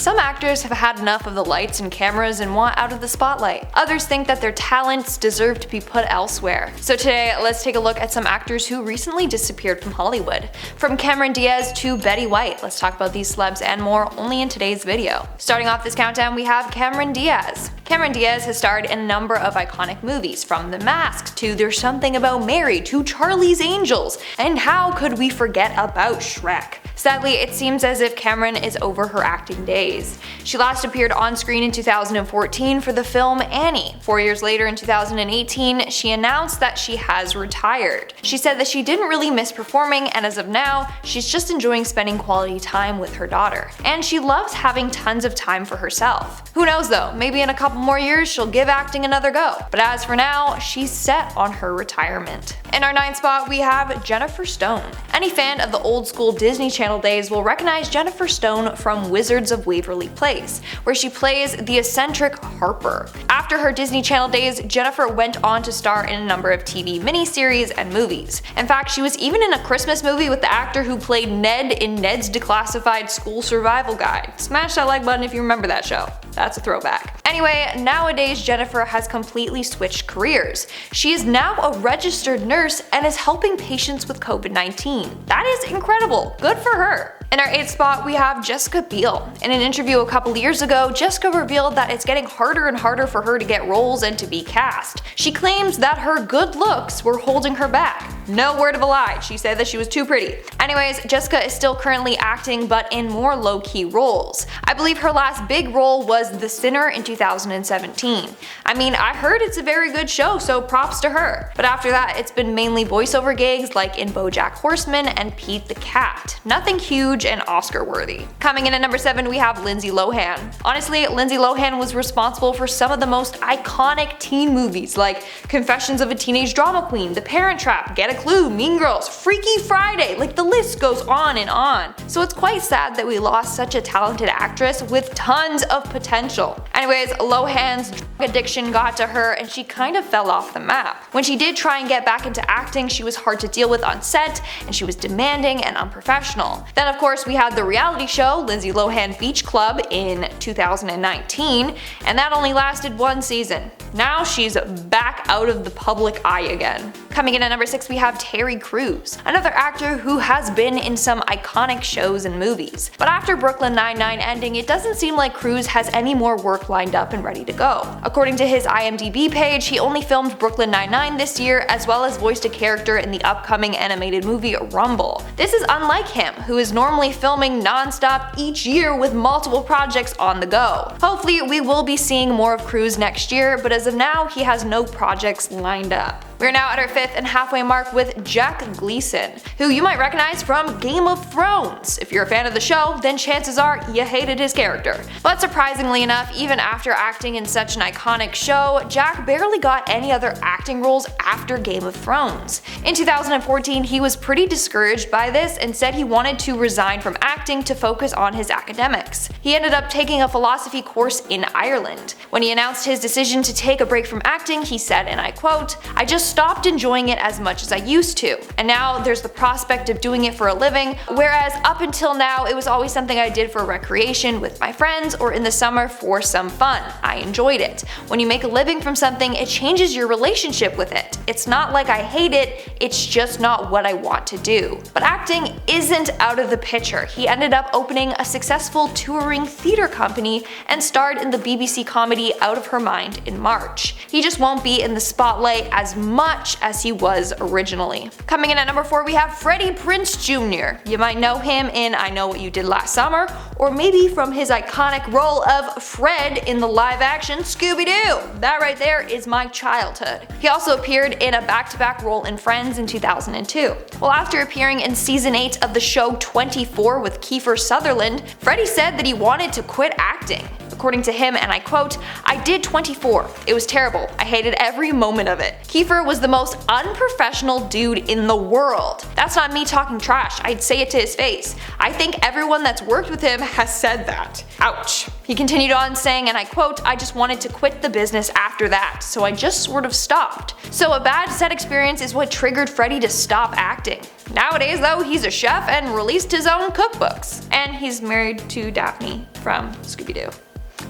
Some actors have had enough of the lights and cameras and want out of the spotlight. Others think that their talents deserve to be put elsewhere. So today, let's take a look at some actors who recently disappeared from Hollywood. From Cameron Diaz to Betty White, let's talk about these celebs and more only in today's video. Starting off this countdown, we have Cameron Diaz. Cameron Diaz has starred in a number of iconic movies, from The Mask to There's Something About Mary to Charlie's Angels, and how could we forget about Shrek? Sadly, it seems as if Cameron is over her acting days. She last appeared on screen in 2014 for the film Annie. 4 years later, in 2018, she announced that she has retired. She said that she didn't really miss performing, and as of now, she's just enjoying spending quality time with her daughter. And she loves having tons of time for herself. Who knows though, maybe in a couple more years she'll give acting another go. But as for now, she's set on her retirement. In our 9th spot, we have Jennifer Stone. Any fan of the old school Disney Channel days will recognize Jennifer Stone from Wizards of Waverly Place, where she plays the eccentric Harper. After her Disney Channel days, Jennifer went on to star in a number of TV miniseries and movies. In fact, she was even in a Christmas movie with the actor who played Ned in Ned's Declassified School Survival Guide. Smash that like button if you remember that show. That's a throwback. Anyway, nowadays Jennifer has completely switched careers. She is now a registered nurse and is helping patients with COVID-19. That is incredible. Good for her. In our 8th spot, we have Jessica Biel. In an interview a couple years ago, Jessica revealed that it's getting harder and harder for her to get roles and to be cast. She claims that her good looks were holding her back. No word of a lie, she said that she was too pretty. Anyways, Jessica is still currently acting, but in more low-key roles. I believe her last big role was The Sinner in 2017. I mean, I heard it's a very good show, so props to her. But after that, it's been mainly voiceover gigs like in BoJack Horseman and Pete the Cat. Nothing huge and Oscar worthy. Coming in at number 7, we have Lindsay Lohan. Honestly, Lindsay Lohan was responsible for some of the most iconic teen movies like Confessions of a Teenage Drama Queen, The Parent Trap, Get a Clue, Mean Girls, Freaky Friday, like the list goes on and on. So it's quite sad that we lost such a talented actress with tons of potential. Anyways, Lohan's drug addiction got to her and she kind of fell off the map. When she did try and get back into acting, she was hard to deal with on set and she was demanding and unprofessional. Then of course we had the reality show Lindsay Lohan Beach Club in 2019, and that only lasted 1 season. Now she's back out of the public eye again. Coming in at number 6, we have Terry Crews, another actor who has been in some iconic shows and movies. But after Brooklyn Nine-Nine ending, it doesn't seem like Crews has any more work lined up and ready to go. According to his IMDb page, he only filmed Brooklyn Nine-Nine this year, as well as voiced a character in the upcoming animated movie Rumble. This is unlike him, who is normally filming non-stop each year with multiple projects on the go. Hopefully we will be seeing more of Crews next year, but as of now he has no projects lined up. We're now at our 5th and halfway mark with Jack Gleeson, who you might recognize from Game of Thrones. If you're a fan of the show, then chances are you hated his character. But surprisingly enough, even after acting in such an iconic show, Jack barely got any other acting roles after Game of Thrones. In 2014, he was pretty discouraged by this and said he wanted to resign from acting to focus on his academics. He ended up taking a philosophy course in Ireland. When he announced his decision to take a break from acting, he said, and I quote, "I just stopped enjoying it as much as I used to, and now there's the prospect of doing it for a living, whereas up until now it was always something I did for recreation with my friends or in the summer for some fun. I enjoyed it. When you make a living from something, it changes your relationship with it. It's not like I hate it, it's just not what I want to do." But acting isn't out of the picture. He ended up opening a successful touring theater company and starred in the BBC comedy Out of Her Mind in March. He just won't be in the spotlight as much as he was originally. Coming in at number 4, we have Freddie Prinze Jr. You might know him in I Know What You Did Last Summer, or maybe from his iconic role of Fred in the live-action Scooby-Doo. That right there is my childhood. He also appeared in a back-to-back role in Friends in 2002. Well, after appearing in season 8 of the show 24 with Kiefer Sutherland, Freddie said that he wanted to quit acting. According to him, and I quote, "I did 24. It was terrible. I hated every moment of it. Kiefer was the most unprofessional dude in the world. That's not me talking trash. I'd say it to his face. I think everyone that's worked with him has said that. Ouch." He continued on saying, and I quote, "I just wanted to quit the business after that, so I just sort of stopped." So a bad set experience is what triggered Freddie to stop acting. Nowadays though, he's a chef and released his own cookbooks. And he's married to Daphne from Scooby-Doo.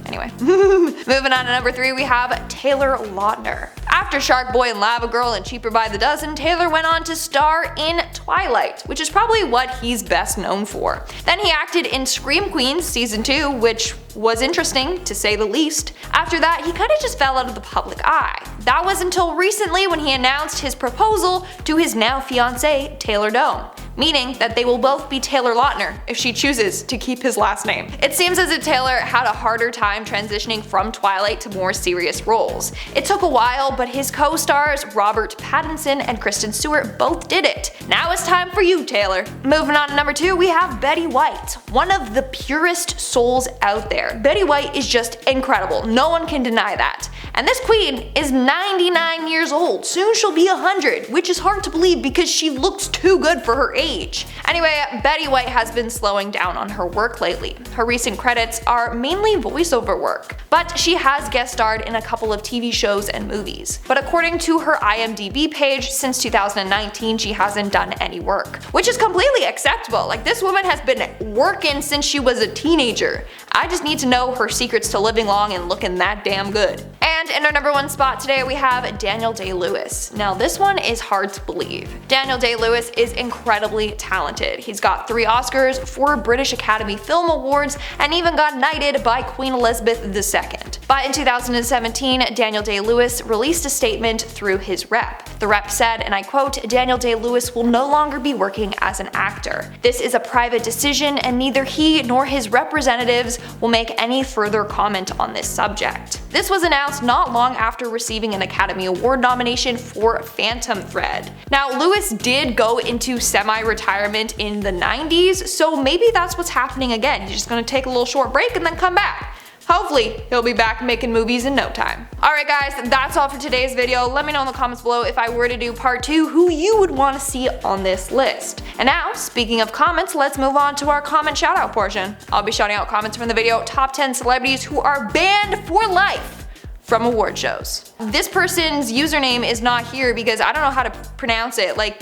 Anyway, moving on to number 3, we have Taylor Lautner. After Shark Boy and Lava Girl and Cheaper by the Dozen, Taylor went on to star in Twilight, which is probably what he's best known for. Then he acted in Scream Queens Season 2, which was interesting to say the least. After that, he kinda just fell out of the public eye. That was until recently when he announced his proposal to his now fiancée, Taylor Dome, meaning that they will both be Taylor Lautner if she chooses to keep his last name. It seems as if Taylor had a harder time transitioning from Twilight to more serious roles. It took a while, but his co-stars Robert Pattinson and Kristen Stewart both did it. Now it's time for you, Taylor. Moving on to number 2, we have Betty White, one of the purest souls out there. Betty White is just incredible, no one can deny that. And this queen is 99 years old, soon she'll be 100, which is hard to believe because she looks too good for her age. Anyway, Betty White has been slowing down on her work lately. Her recent credits are mainly voiceover work, but she has guest starred in a couple of TV shows and movies. But according to her IMDb page, since 2019 she hasn't done any work, which is completely acceptable. Like, this woman has been working since she was a teenager. I just need to know her secrets to living long and looking that damn good. And in our number 1 spot today we have Daniel Day-Lewis. Now this one is hard to believe. Daniel Day-Lewis is incredibly talented. He's got 3 Oscars, 4 British Academy Film Awards, and even got knighted by Queen Elizabeth II. But in 2017, Daniel Day-Lewis released a statement through his rep. The rep said, and I quote, "Daniel Day-Lewis will no longer be working as an actor. This is a private decision and neither he nor his representatives will make any further comment on this subject." This was announced not long after receiving an Academy Award nomination for Phantom Thread. Now, Lewis did go into semi-retirement in the 90s, so maybe that's what's happening again. He's just gonna take a little short break and then come back. Hopefully, he'll be back making movies in no time. Alright guys, that's all for today's video. Let me know in the comments below if I were to do part 2, who you would want to see on this list. And now, speaking of comments, let's move on to our comment shoutout portion. I'll be shouting out comments from the video Top 10 Celebrities Who Are Banned for Life from award shows. This person's username is not here because I don't know how to pronounce it. Like,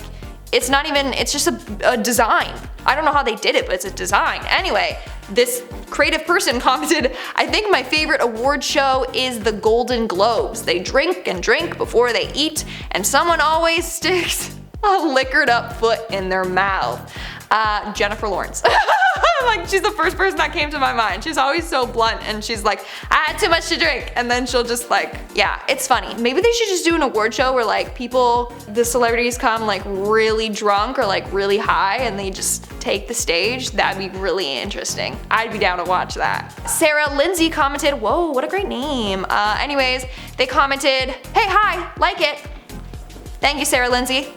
it's not even, it's just a design. I don't know how they did it, but it's a design. Anyway, this creative person commented, "I think my favorite award show is the Golden Globes. They drink and drink before they eat, and someone always sticks a liquored up foot in their mouth." Jennifer Lawrence. Like, she's the first person that came to my mind. She's always so blunt and she's like, "I had too much to drink," and then she'll just like, yeah, it's funny. Maybe they should just do an award show where like people, the celebrities come like really drunk or like really high and they just take the stage. That'd be really interesting. I'd be down to watch that. Sarah Lindsay commented, whoa, what a great name. Anyways, they commented, "Hey, hi, like it." Thank you, Sarah Lindsay.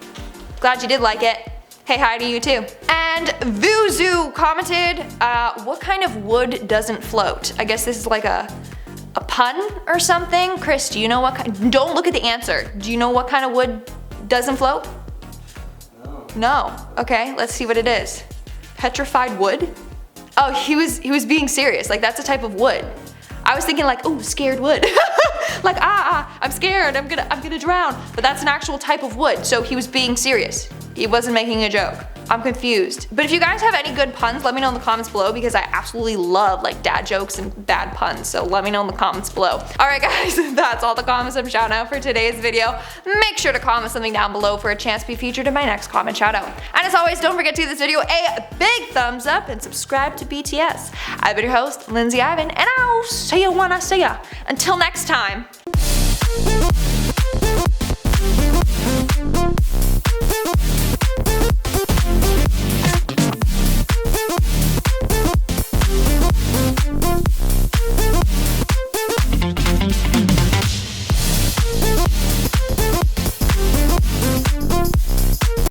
Glad you did like it. Hey, hi to you too. And Vuzu commented, "What kind of wood doesn't float?" I guess this is like a pun or something. Chris, do you know what kind? Don't look at the answer. Do you know what kind of wood doesn't float? No. No. Okay, let's see what it is. Petrified wood? Oh, he was being serious. Like, that's a type of wood. I was thinking like, oh, scared wood. Like, I'm scared, I'm gonna drown. But that's an actual type of wood, so he was being serious. He wasn't making a joke. I'm confused. But if you guys have any good puns, let me know in the comments below because I absolutely love like dad jokes and bad puns, so let me know in the comments below. Alright guys, that's all the comments I'm shouting out for today's video. Make sure to comment something down below for a chance to be featured in my next comment shoutout. And as always, don't forget to give this video a big thumbs up and subscribe to BTS. I've been your host, Lindsay Ivan, and I'll see you when I see ya. Until next time.